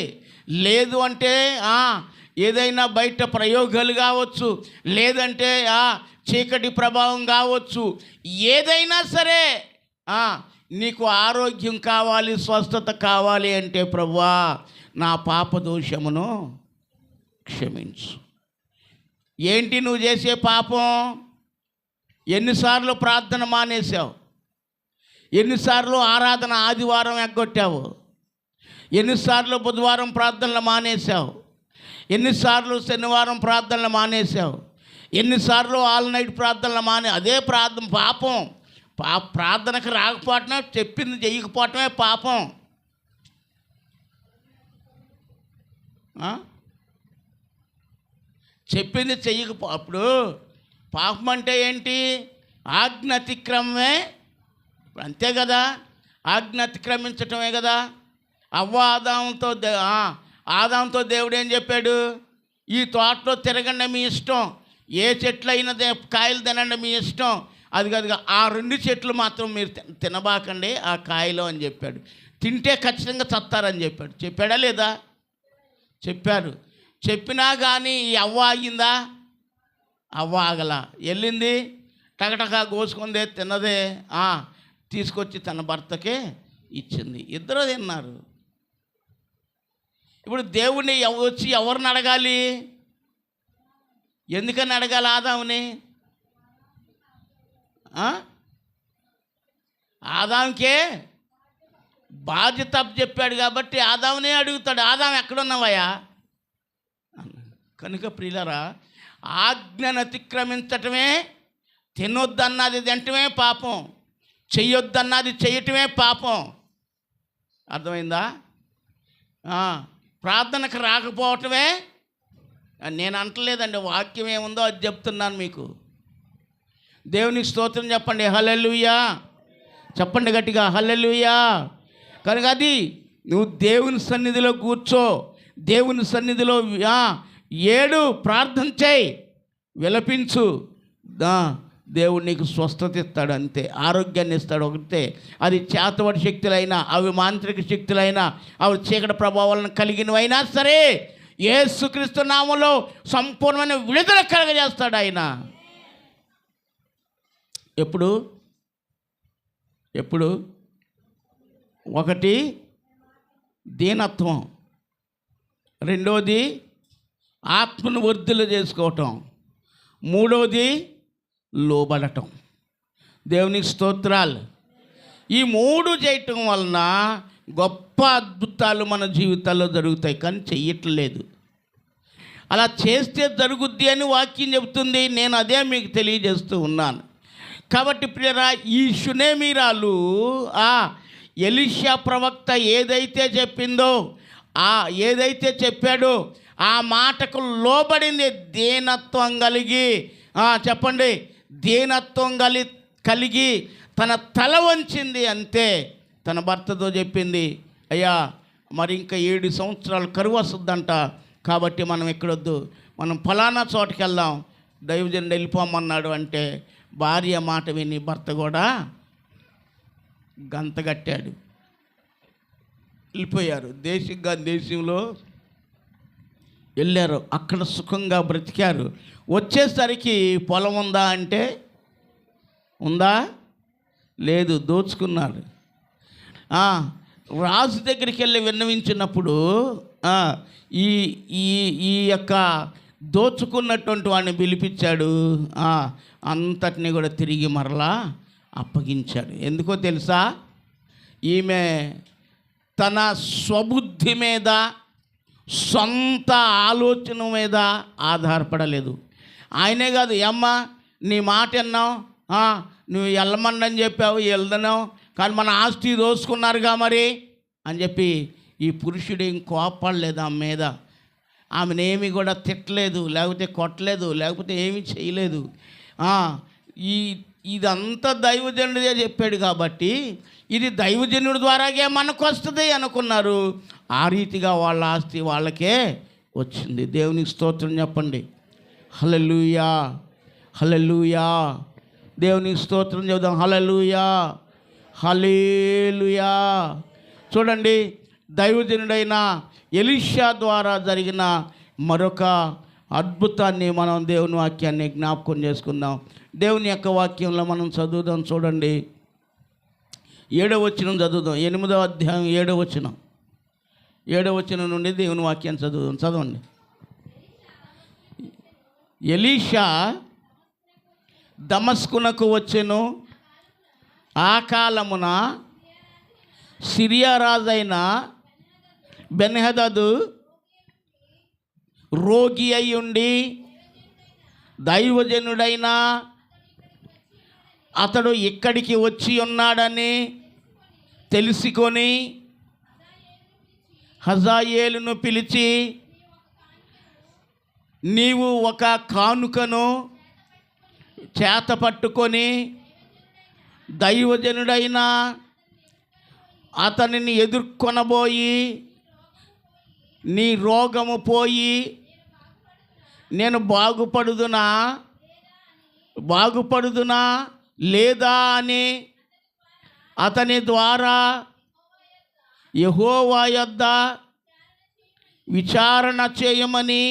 లేదు అంటే ఏదైనా బయట ప్రయోగాలు కావచ్చు, లేదంటే చీకటి ప్రభావం కావచ్చు, ఏదైనా సరే నీకు ఆరోగ్యం కావాలి, స్వస్థత కావాలి అంటే, ప్రభువా నా పాప దోషమును క్షమించు. ఏంటి నువ్వు చేసే పాపం? ఎన్నిసార్లు ప్రార్థన మానేశావు? ఎన్నిసార్లు ఆరాధన ఆదివారం ఎగ్గొట్టావు? ఎన్నిసార్లు బుధవారం ప్రార్థనలు మానేశావు? ఎన్నిసార్లు శనివారం ప్రార్థనలు మానేశావు? ఎన్నిసార్లు ఆల్ నైట్ ప్రార్థనలు అదే పాపం. ప్రార్థనకు రాకపోవటమే, చెప్పింది చెయ్యకపోవటమే పాపం. చెప్పింది అప్పుడు పాపం అంటే ఏంటి? ఆజ్ఞ అతిక్రమమే. అంతే కదా, ఆజ్ఞ అతిక్రమించటమే కదా. ఆదాంతో దేవుడు ఏం చెప్పాడు? ఈ తోటలో తిరగండి మీ ఇష్టం, ఏ చెట్లు అయినా కాయలు తినండి మీ ఇష్టం, అది ఆ 2 చెట్లు మాత్రం మీరు తినబాకండి ఆ కాయలు అని చెప్పాడు. తింటే ఖచ్చితంగా చస్తారని చెప్పాడు. చెప్పాడా లేదా? చెప్పాడు. చెప్పినా కానీ ఈ అవ్వ ఆగిందా? అవ్వ ఆగలా. వెళ్ళింది, టకటకా కోసుకుందే, తిన్నదే, తీసుకొచ్చి తన భర్తకే ఇచ్చింది. ఇద్దరు తిన్నారు. ఇప్పుడు దేవుణ్ణి వచ్చి ఎవరిని అడగాలి? ఎందుకని అడగాలి ఆదాముని? ఆదాంకే బాధ్యత చెప్పాడు కాబట్టి ఆదామునే అడుగుతాడు, ఆదాం ఎక్కడున్నావయ్యా? కనుక ప్రియులరా, ఆజ్ఞను అతిక్రమించటమే, తినొద్దన్నది తినటమే పాపం, చెయ్యొద్దన్నది చేయటమే పాపం. అర్థమైందా? ప్రార్థనకు రాకపోవటమే. నేను అంటలేదండి, వాక్యం ఏముందో అది చెప్తున్నాను మీకు. దేవునికి స్తోత్రం చెప్పండి. హల్లెలూయా. చెప్పండి గట్టిగా, హల్లెలూయా. కనుక అది నువ్వు దేవుని సన్నిధిలో కూర్చో, దేవుని సన్నిధిలో ఏడు, ప్రార్థన చేయి, విలపించు. దేవుడు నీకు స్వస్థత ఇస్తాడు, అంతే. ఆరోగ్యాన్ని ఇస్తాడు, ఒకటే. అది చేతబడి శక్తులైనా, అవి మాంత్రిక శక్తులైనా, అవి చీకటి ప్రభావాలను కలిగినవైనా సరే, యేసుక్రీస్తు నామములో సంపూర్ణమైన విడుదల కలగజేస్తాడు ఆయన. ఎప్పుడు ఒకటి దీనత్వం, రెండోది ఆత్మను వర్ధిల్ల చేసుకోవటం, మూడోది లోబడటం. దేవునికి స్తోత్రాలు. ఈ మూడు చేయటం వలన గొప్ప అద్భుతాలు మన జీవితాల్లో జరుగుతాయి. కానీ చెయ్యట్లేదు. అలా చేస్తే జరుగుద్ది అని వాక్యం చెబుతుంది. నేను అదే మీకు తెలియజేస్తూ ఉన్నాను. కాబట్టి ప్రియరా, ఈ షునేమీరాలు ఎలీషా ప్రవక్త ఏదైతే చెప్పిందో, ఏదైతే చెప్పాడో ఆ మాటకు లోబడింది. దీనత్వం కలిగి, చెప్పండి, దీనత్వం కలిగి తన తల వంచింది. అంతే. తన భర్తతో చెప్పింది, అయ్యా మరి ఇంకా 7 సంవత్సరాలు కరువు వస్తుందంట, కాబట్టి మనం ఎక్కడొద్దు, మనం ఫలానా చోటుకి వెళ్దాం, దైవజనుడు వెళ్ళిపోమన్నాడు. అంటే భార్య మాట విని భర్త కూడా గంతగట్టాడు. వెళ్ళిపోయారు. దేశంలో వెళ్ళారు. అక్కడ సుఖంగా బ్రతికారు. వచ్చేసరికి పొలం ఉందా అంటే ఉందా? లేదు, దోచుకున్నాడు. రాజు దగ్గరికి వెళ్ళి విన్నవించినప్పుడు ఈ యొక్క దోచుకున్నటువంటి వాడిని పిలిపించాడు. అంతటిని కూడా తిరిగి మరలా అప్పగించాడు. ఎందుకో తెలుసా? ఈమె తన స్వబుద్ధి మీద, సొంత ఆలోచన మీద ఆధారపడలేదు. ఆయనే కాదు, అమ్మా నీ మాట విన్నావు, నువ్వు వెళ్ళమని చెప్పావు, వెళ్తున్నావు, కానీ మన ఆస్తి దోసుకున్నారుగా మరి అని చెప్పి ఈ పురుషుడేం కోపడలేదు ఆమె మీద. ఆమెనేమి కూడా తిట్టలేదు, లేకపోతే కొట్టలేదు, లేకపోతే ఏమీ చేయలేదు. ఇదంతా దైవజనుడే చెప్పాడు కాబట్టి ఇది దైవజనుడి ద్వారాగే మనకు వస్తుంది అనుకున్నారు. ఆ రీతిగా వాళ్ళ ఆస్తి వాళ్ళకే వచ్చింది. దేవునికి స్తోత్రం చెప్పండి. హల్లెలూయా, హల్లెలూయా. దేవునికి స్తోత్రం చెబుదాం. హల్లెలూయా, హల్లెలూయా. చూడండి, దైవజనుడైన ఎలీషా ద్వారా జరిగిన మరొక అద్భుతాన్ని మనం దేవుని వాక్యాన్ని జ్ఞాపకం చేసుకుందాం. దేవుని యొక్క వాక్యంలో మనం చదువుదాం. చూడండి, 7వ వచనం చదువుదాం. 8వ అధ్యాయం 7వ వచనం. 7వ వచనం నుండి దేవుని వాక్యాన్ని చదువుదాం. చదవండి. ఎలీషా దమస్కునకు వచ్చెను. ఆ కాలమున సిరియా రాజైన బెన్హదదు రోగి అయ్యుండి దైవజనుడైన అతడు ఇక్కడికి వచ్చి ఉన్నాడని తెలుసుకొని హజాయేలును పిలిచి, నీవు ఒక కానుకను చేత పట్టుకొని దైవజనుడైన అతనిని ఎదుర్కొనబోయి, నీ రోగము పోయి నేను బాగుపడుదునా లేదా అని అతని ద్వారా యెహోవా యొద్ద విచారణ చేయమని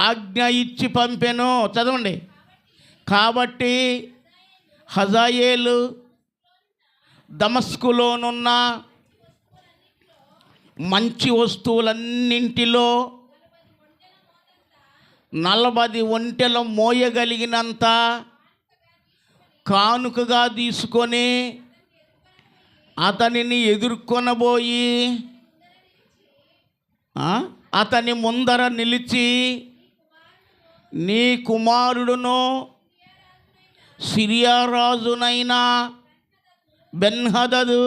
ఆజ్ఞ ఇచ్చి పంపెను. చదవండి. కాబట్టి హజాయేలు దమస్కులోనున్న మంచి వస్తువులన్నింటిలో 40 ఒంటెల మోయగలిగినంత కానుకగా తీసుకొని అతనిని ఎదుర్కొనబోయి అతని ముందర నిలిచి, నీ కుమారుడును సిరియా రాజునైన బెన్హదదు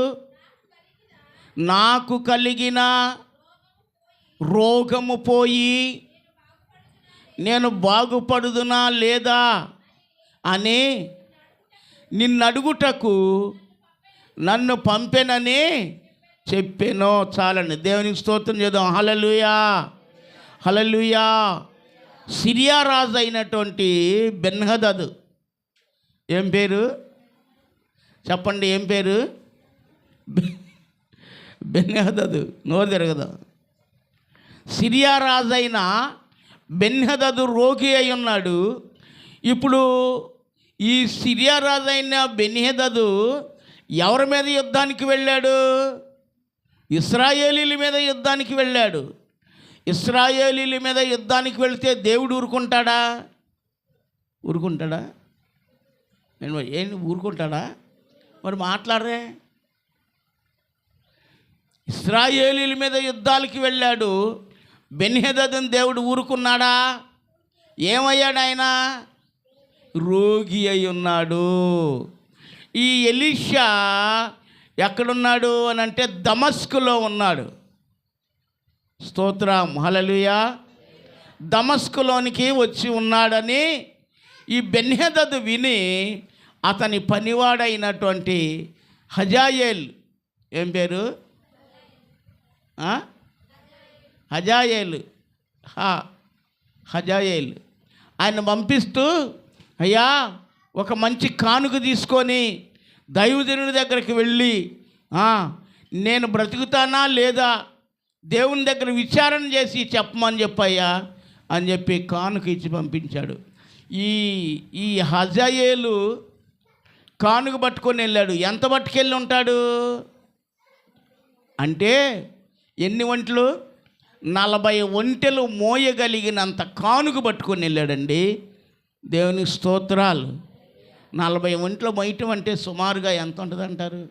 నాకు కలిగిన రోగము పోయి నేను బాగుపడుదునా లేదా అని నిన్నడుగుటకు నన్ను పంపెనని చెప్పాను. చాలండి. దేవునికి స్తోత్రం చేద్దాం. హల్లెలూయా, హల్లెలూయా. సిరియా రాజు అయినటువంటి బెన్హదదు, ఏం పేరు చెప్పండి? ఏం పేరు? బెన్హదదు. నోరు తిరగదు. సిరియా రాజైన బెన్హదదు రోగి అయి ఉన్నాడు. ఇప్పుడు ఈ సిరియా రాజైన బెన్హదదు ఎవరి మీద యుద్ధానికి వెళ్ళాడు? ఇశ్రాయేలీల మీద యుద్ధానికి వెళ్ళాడు. ఇశ్రాయేలీల మీద యుద్ధానికి వెళితే దేవుడు ఊరుకుంటాడా? ఊరుకుంటాడా? ఏంటి ఊరుకుంటాడా? మరి మాట్లాడరే. ఇశ్రాయేలీల మీద యుద్ధాలకి వెళ్ళాడు బెన్హదదుని. దేవుడు ఊరుకున్నాడా? ఏమయ్యాడు ఆయన? రోగి అయి ఉన్నాడు. ఈ ఎలీషా ఎక్కడున్నాడు అని అంటే దమస్కులో ఉన్నాడు. స్తోత్రం, హల్లెలూయా. దమస్కులోనికి వచ్చి ఉన్నాడని ఈ బెన్హదదు విని అతని పనివాడైనటువంటి హజాయేల్, ఏం పేరు? హజాయేల్ ఆయన పంపిస్తూ, అయ్యా ఒక మంచి కానుక తీసుకొని దైవజనుడి దగ్గరికి వెళ్ళి నేను బ్రతుకుతానా లేదా దేవుని దగ్గర విచారణ చేసి చెప్పమని చెప్పయ్యా అని చెప్పి కానుక ఇచ్చి పంపించాడు. ఈ హజాయేలు కానుక పట్టుకొని వెళ్ళాడు. ఎంత పట్టుకెళ్ళి ఉంటాడు అంటే ఎన్ని ఒంటెలు? 40 ఒంటెలు మోయగలిగినంత కానుక పట్టుకొని వెళ్ళాడండి. దేవునికి స్తోత్రాలు. 40 ఒంటెలు మోయటం అంటే సుమారుగా ఎంత ఉంటుంది అంటారు?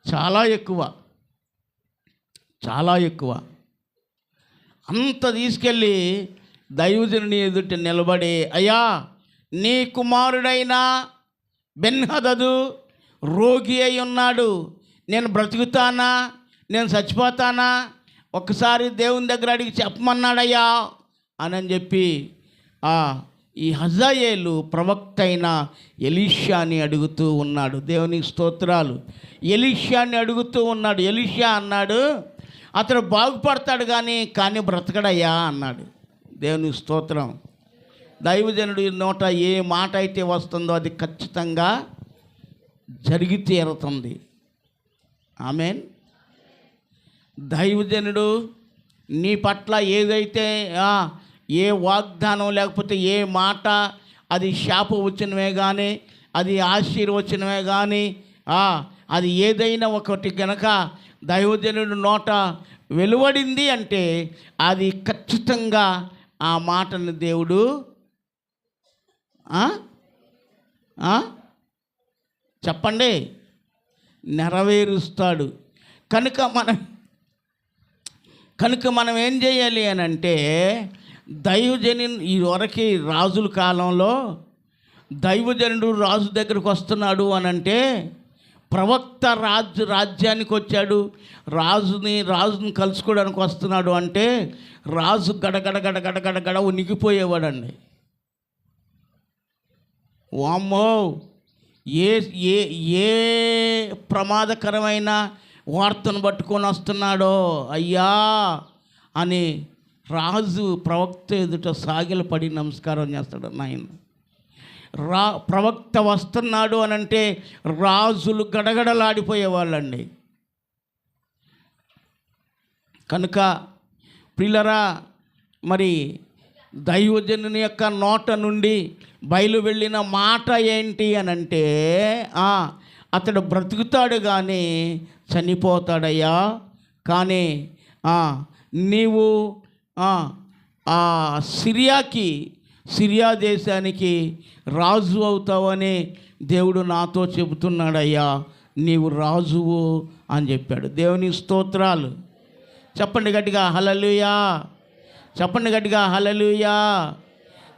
చాలా ఎక్కువ, చాలా ఎక్కువ. అంత తీసుకెళ్ళి దైవజనుని ఎదుట నిలబడి, అయ్యా నీ కుమారుడైన బెన్హదదు రోగి అయి ఉన్నాడు, నేను బ్రతుకుతానా నేను చచ్చిపోతానా ఒక్కసారి దేవుని దగ్గర అడిగి చెప్పమన్నాడయ్యా అని చెప్పి ఈ హజాయేలు ప్రవక్త అయిన ఎలీషాని అడుగుతూ ఉన్నాడు. దేవునికి స్తోత్రాలు. ఎలీషాని అడుగుతూ ఉన్నాడు. ఎలీషా అన్నాడు, అతడు బాగుపడతాడు కానీ బ్రతకడయ్యా అన్నాడు. దేవునికి స్తోత్రం. దైవజనుడి నోట ఏ మాట అయితే వస్తుందో అది ఖచ్చితంగా జరిగి తీరుతుంది. ఆమేన్. దైవజనుడు నీ పట్ల ఏదైతే ఏ వాగ్దానం లేకపోతే ఏ మాట, అది శాపవచనమే కానీ అది ఆశీర్వచనమే కానీ అది ఏదైనా ఒకటి కనుక దైవజనుడి నోట వెలువడింది అంటే అది ఖచ్చితంగా ఆ మాటను దేవుడు చెప్పండి నెరవేరుస్తాడు. కనుక మనం ఏం చేయాలి అని అంటే దైవజను ఈ వరకు రాజుల కాలంలో దైవజనుడు రాజు దగ్గరకు వస్తున్నాడు అని అంటే ప్రవక్త రాజ్యానికి వచ్చాడు, రాజుని కలుసుకోవడానికి వస్తున్నాడు అంటే రాజు గడగడ ఉనికిపోయేవాడండి. వామ్మో ఏ ప్రమాదకరమైన వార్తను పట్టుకొని వస్తున్నాడో అయ్యా అని రాజు ప్రవక్త ఎదుట సాగిలపడి నమస్కారం చేస్తాడు. నాయన ప్రవక్త వస్తున్నాడు అని అంటే రాజులు గడగడలాడిపోయేవాళ్ళండి. కనుక ప్రియులరా, మరి దైవజనుని యొక్క నోట నుండి బయలు వెళ్ళిన మాట ఏంటి అని అంటే అతడు బ్రతుకుతాడు కానీ చనిపోతాడయ్యా, కానీ నీవు సిరియా దేశానికి రాజు అవుతావని దేవుడు నాతో చెబుతున్నాడయ్యా, నీవు రాజువు అని చెప్పాడు. దేవుని స్తోత్రాలు. చెప్పండి గట్టిగా హల్లెలూయా, చెప్పండి గట్టిగా హల్లెలూయా.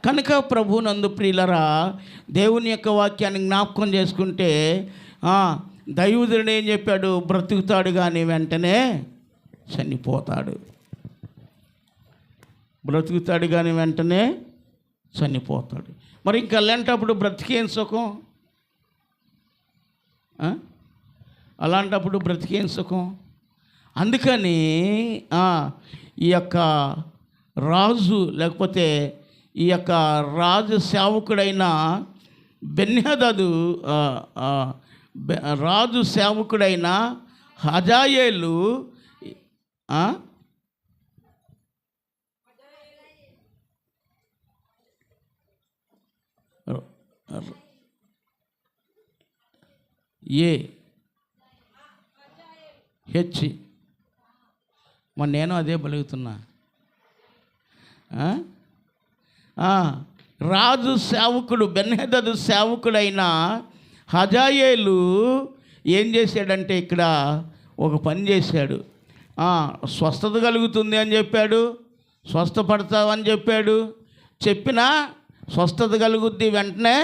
కనుక ప్రభునందు ప్రియులరా, దేవుని యొక్క వాక్యాన్ని జ్ఞాపకం చేసుకుంటే దైవజనుడు ఏం చెప్పాడు? బ్రతుకుతాడు కానీ వెంటనే చనిపోతాడు. బ్రతుకుతాడు కానీ వెంటనే చనిపోతాడు. మరి ఇంకా అలాంటప్పుడు బ్రతికేం సుఖం? అలాంటప్పుడు బ్రతికేం సుఖం? అందుకని ఈ యొక్క రాజు లేకపోతే ఈ యొక్క రాజు సేవకుడైన బెన్హదదు రాజు సేవకుడైన హజాయేలు ఆ? ఏ హెచ్ మరి నేను అదే బలుగుతున్నా. రాజు సేవకుడు బెన్హదదు సేవకుడైన హజాయేలు ఏం చేశాడంటే ఇక్కడ ఒక పని చేశాడు. స్వస్థత కలుగుతుంది అని చెప్పాడు, స్వస్థపడతావని చెప్పాడు. చెప్పినా స్వస్థత కలుగుద్ది, వెంటనే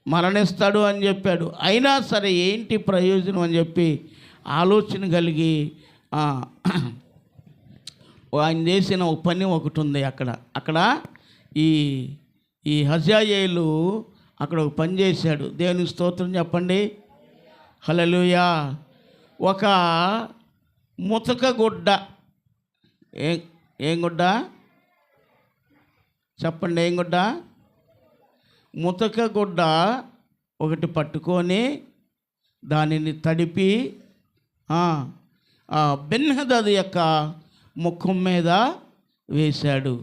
మరణిస్తాడు అని చెప్పాడు. అయినా సరే ఏంటి ప్రయోజనం అని చెప్పి ఆలోచన కలిగి ఆయన చేసిన ఒక పని ఒకటి ఉంది. అక్కడ ఈ హజాయేలు అక్కడ ఒక పని చేశాడు. దేవుని స్తోత్రం చెప్పండి, హల్లెలూయా. ఒక ముతక గుడ్డ, ఏం గుడ్డ చెప్పండి, ఏం గుడ్డ? ముతక గుడ్డ ఒకటి పట్టుకొని దానిని తడిపి బెన్హదదు యొక్క ముఖం మీద వేశాడు.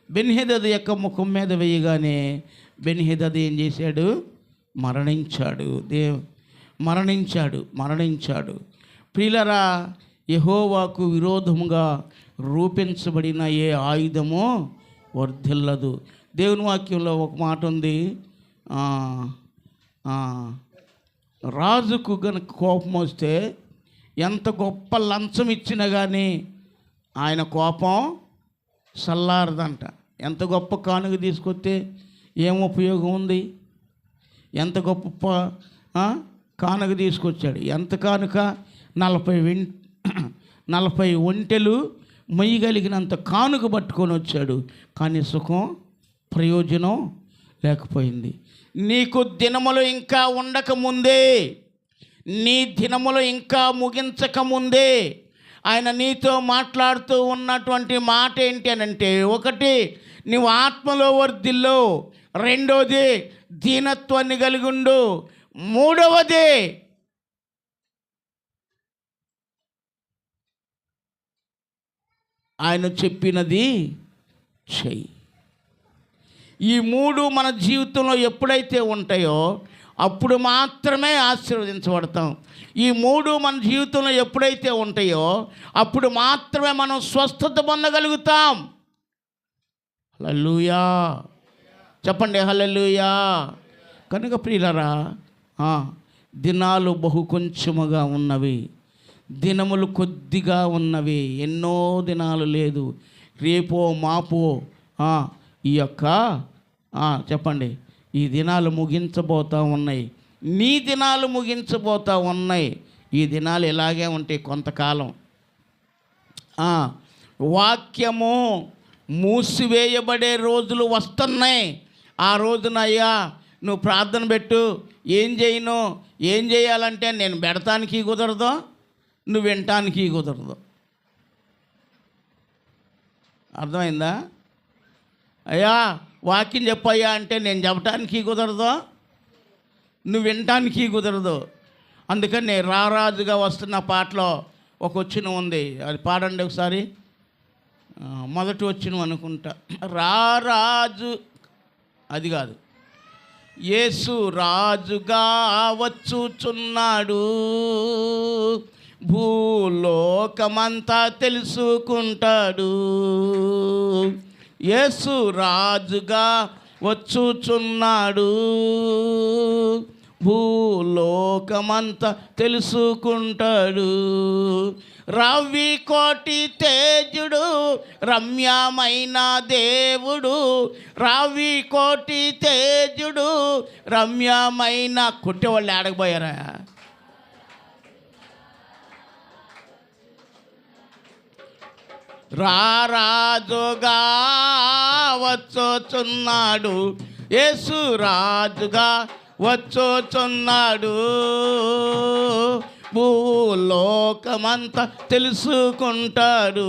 బెన్హదదు యొక్క ముఖం మీద వేయగానే బెన్హదదు ఏం చేశాడు? మరణించాడు. ప్రియులరా, యెహోవాకు విరోధముగా రూపించబడిన ఏ ఆయుధమో వర్ధిల్లదు. దేవుని వాక్యంలో ఒక మాట ఉంది, రాజుకు గనుక కోపం వస్తే ఎంత గొప్ప లంచం ఇచ్చినా కానీ ఆయన కోపం చల్లారదంట. ఎంత గొప్ప కానుక తీసుకొస్తే ఏం ఉపయోగం ఉంది? ఎంత గొప్ప కానుక తీసుకొచ్చాడు. ఎంత కానుక? 40 ఒంటెలు మొయ్యగలిగినంత కానుక పట్టుకొని వచ్చాడు. కానీ సుఖం, ప్రయోజనం లేకపోయింది. నీకు దినములు ఇంకా ఉండకముందే, నీ దినములు ఇంకా ముగించకముందే ఆయన నీతో మాట్లాడుతూ ఉన్నటువంటి మాట ఏంటి అని అంటే, ఒకటి, నువ్వు ఆత్మలో వర్ధిల్లు. రెండోది, దీనత్వాన్ని కలిగి ఉండు. మూడవది, ఆయన చెప్పినది చెయ్యి. ఈ మూడు మన జీవితంలో ఎప్పుడైతే ఉంటాయో అప్పుడు మాత్రమే ఆశీర్వదించబడతాం. ఈ మూడు మన జీవితంలో ఎప్పుడైతే ఉంటాయో అప్పుడు మాత్రమే మనం స్వస్థత పొందగలుగుతాం. హల్లెలూయా చెప్పండి, హల్లెలూయా. కనుక ప్రియులరా, దినాలు బహు కొంచెముగా ఉన్నవి, దినములు కొద్దిగా ఉన్నవి. ఎన్నో దినాలు లేదు, రేపో మాపో ఈ యొక్క చెప్పండి, ఈ దినాలు ముగించబోతూ ఉన్నాయి. నీ దినాలు ముగించబోతూ ఉన్నాయి. ఈ దినాలు ఇలాగే ఉంటాయి కొంతకాలం. వాక్యము మూసివేయబడే రోజులు వస్తున్నాయి. ఆ రోజున అయ్యా నువ్వు ప్రార్థన పెట్టు, ఏం చేయాలంటే నేను పెడతానికి కుదరదు, నువ్వు వినటానికి కుదరదు. అర్థమైందా? అయ్యా వాక్యం చెప్పయ్యా అంటే నేను చెప్పటానికి కుదరదు, నువ్వు వినటానికి కుదరదు. అందుకని రారాజుగా వస్తున్న పాటలో ఒక వచనం ఉంది, అది పాడండి ఒకసారి. మొదటి వచనం అనుకుంటా. రారాజు, అది కాదు, యేసు రాజుగా వచ్చుచున్నాడు, భూలోకమంతా తెలుసుకుంటాడు. యేసు రాజుగా వచ్చుచున్నాడు, భూలోకమంతా తెలుసుకుంటాడు. రవి కోటి తేజుడు, రమ్యమైన దేవుడు, రవి కోటి తేజుడు, రమ్యమైన. కొట్టేవాళ్ళు ఆడకపోయారా? రారాజుగా వచ్చుచున్నాడు, యేసు రాజుగా వచ్చుచున్నాడు, భూలోకమంతా తెలుసుకుంటాడు.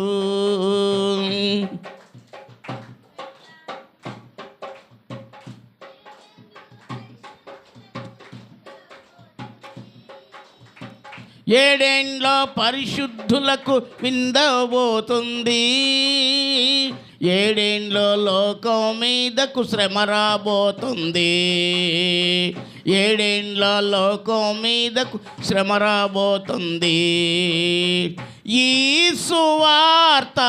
ఏడేండ్లో పరిశుద్ధులకు విందబోతుంది. ఏడేండ్లో లోకం మీదకు శ్రమ రాబోతుంది. ఏడేండ్ల లోకం మీదకు శ్రమ రాబోతుంది. ఈ సువార్త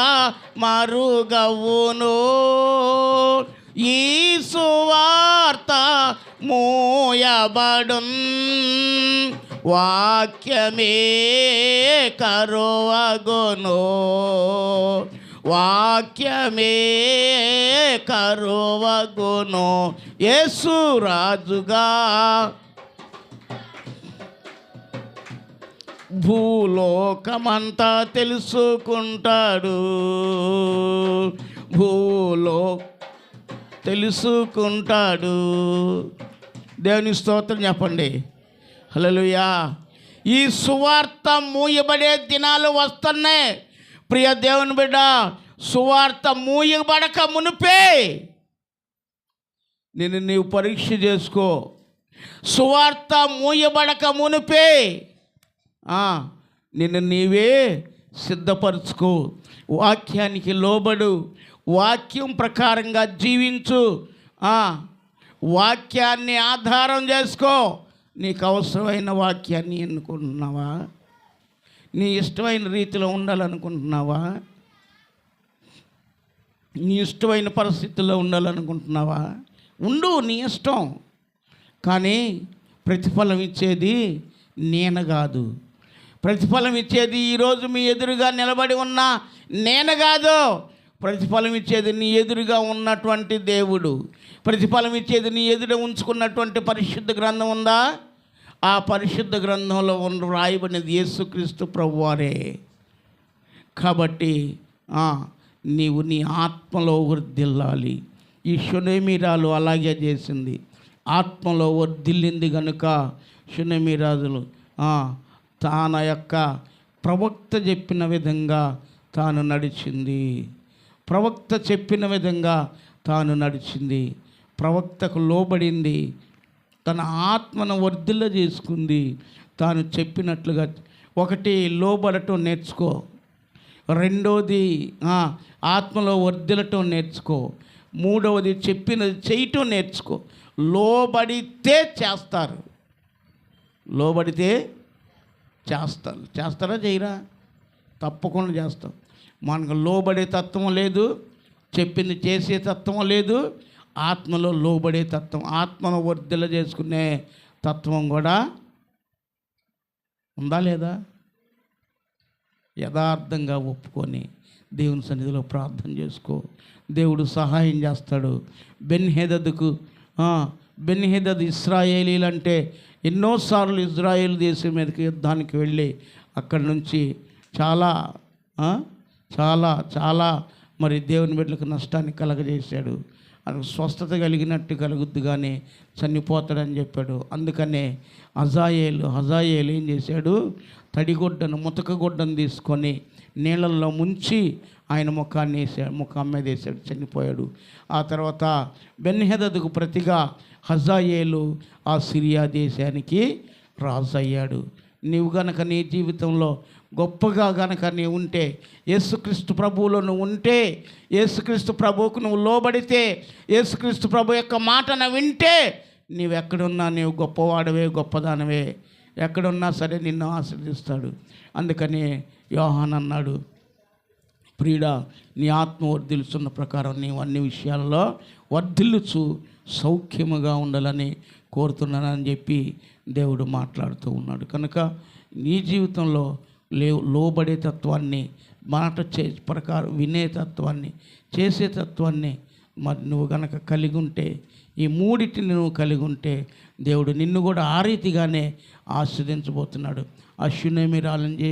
మరుగవును, ఈ సువార్త మోయబడున్, వాక్యమే కరువగును, వాక్యమే కరువగును. యేసు రాజుగా భూలోకమంతా తెలుసుకుంటాడు, తెలుసుకుంటాడు. దేవుని స్తోత్రం చెప్పండి. హల్లెలూయా. ఈ సువార్త మూయబడే దినాలు వస్తున్నాయి. ప్రియ దేవుని బిడ్డ, సువార్త మూయబడక మునిపే నిన్ను నీవు పరీక్ష చేసుకో. సువార్త మూయబడక మునిపే నిన్ను నీవే సిద్ధపరచుకో. వాక్యానికి లోబడు, వాక్యం ప్రకారంగా జీవించు, వాక్యాన్ని ఆధారం చేసుకో. నీకు అవసరమైన వాక్యాన్ని ఎన్నుకుంటున్నావా? నీ ఇష్టమైన రీతిలో ఉండాలనుకుంటున్నావా? నీ ఇష్టమైన పరిస్థితుల్లో ఉండాలనుకుంటున్నావా? ఉండు, నీ ఇష్టం. కానీ ప్రతిఫలం ఇచ్చేది నేను కాదు. ప్రతిఫలం ఇచ్చేది ఈరోజు మీ ఎదురుగా నిలబడి ఉన్న నేను కాదు. ప్రతిఫలం ఇచ్చేది నీ ఎదురుగా ఉన్నటువంటి దేవుడు. ప్రతిఫలం ఇచ్చేది నీ ఎదుట ఉంచుకున్నటువంటి పరిశుద్ధ గ్రంథం ఉందా? ఆ పరిశుద్ధ గ్రంథంలో రాయబడినది యేసుక్రీస్తు ప్రభువారే. కాబట్టి నీవు నీ ఆత్మలో వర్ధిల్లాలి. ఈ షునేమీరాలు అలాగే చేసింది. ఆత్మలో వర్ధిల్లింది కనుక షునేమీరాజులు తన యొక్క ప్రవక్త చెప్పిన విధంగా తాను నడిచింది. ప్రవక్త చెప్పిన విధంగా తాను నడిచింది. ప్రవక్తకు లోబడింది. తన ఆత్మను వర్ధిల్ల చేసుకుంది. తాను చెప్పినట్లుగా ఒకటి లోబడటం నేర్చుకో. రెండోది ఆత్మలో వర్ధిల్లటం నేర్చుకో. మూడవది చెప్పినది చేయటం నేర్చుకో. లోబడితే చేస్తారు. లోబడితే చేస్తారు. చేస్తారా చేయరా? తప్పకుండా చేస్తాం. మనకు లోబడే తత్వం లేదు, చెప్పింది చేసే తత్వం లేదు. ఆత్మలో లోబడే తత్వం, ఆత్మను వర్ధిల్ల చేసుకునే తత్వం కూడా ఉందా లేదా? యథార్థంగా ఒప్పుకొని దేవుని సన్నిధిలో ప్రార్థన చేసుకో. దేవుడు సహాయం చేస్తాడు. బెన్హెదద్ ఇశ్రాయేలీలంటే ఎన్నోసార్లు ఇజ్రాయేల్ దేశం మీదకి యుద్ధానికి వెళ్ళి అక్కడి నుంచి చాలా చాలా చాలా మరి దేవుని బిడ్డలకు నష్టాన్ని కలగజేశాడు. అది స్వస్థత కలిగినట్టు కలుగుద్దు కానీ చనిపోతాడని చెప్పాడు. అందుకనే హజాయేలు ఏం చేశాడు? తడిగుడ్డను, ముతక గుడ్డను తీసుకొని నీళ్ళల్లో ముంచి ఆయన ముఖం మీద వేసాడు, చనిపోయాడు. ఆ తర్వాత బెన్హెదదుకు ప్రతిగా హజాయేలు ఆ సిరియా దేశానికి రాజు అయ్యాడు. నీవు గనక నీ జీవితంలో గొప్పగా గనక నీవు ఉంటే, యేసుక్రీస్తు ప్రభువులో నువ్వు ఉంటే, యేసుక్రీస్తు ప్రభువుకు నువ్వు లోబడితే, యేసుక్రీస్తు ప్రభు యొక్క మాటను వింటే, నీవెక్కడున్నా నీవు గొప్పవాడవే, గొప్పదానవే. ఎక్కడున్నా సరే నిన్ను ఆశీర్వదిస్తాడు. అందుకని యోహాను అన్నాడు, ప్రియుడా, నీ ఆత్మ వర్ధిల్లుచున్న ప్రకారం నీవు అన్ని విషయాల్లో వర్ధిల్లుచు సౌఖ్యముగా ఉండాలని కోరుతున్నానని చెప్పి దేవుడు మాట్లాడుతూ ఉన్నాడు. కనుక నీ జీవితంలో లోబడే తత్వాన్ని, మాట ప్రకారం వినే తత్వాన్ని, చేసే తత్వాన్ని మరి నువ్వు గనక కలిగి ఉంటే, ఈ మూడిటిని నువ్వు కలిగి ఉంటే దేవుడు నిన్ను కూడా ఆ రీతిగానే ఆశీర్వదించబోతున్నాడు. ఆ షునేమీరాలను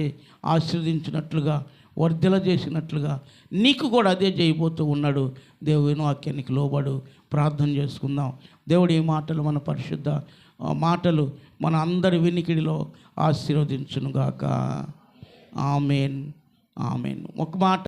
ఆశీర్వదించినట్లుగా, వర్ధిల చేసినట్లుగా నీకు కూడా అదే చేయబోతూ ఉన్నాడు. దేవుని వాక్యానికి లోబడు. ప్రార్థన చేసుకుందాం. దేవుడి ఈ మాటలు, మన పరిశుద్ధ మాటలు మన అందరి వినికిడిలో ఆశీర్వదించునుగాక. Amen, amen. ఒక మాట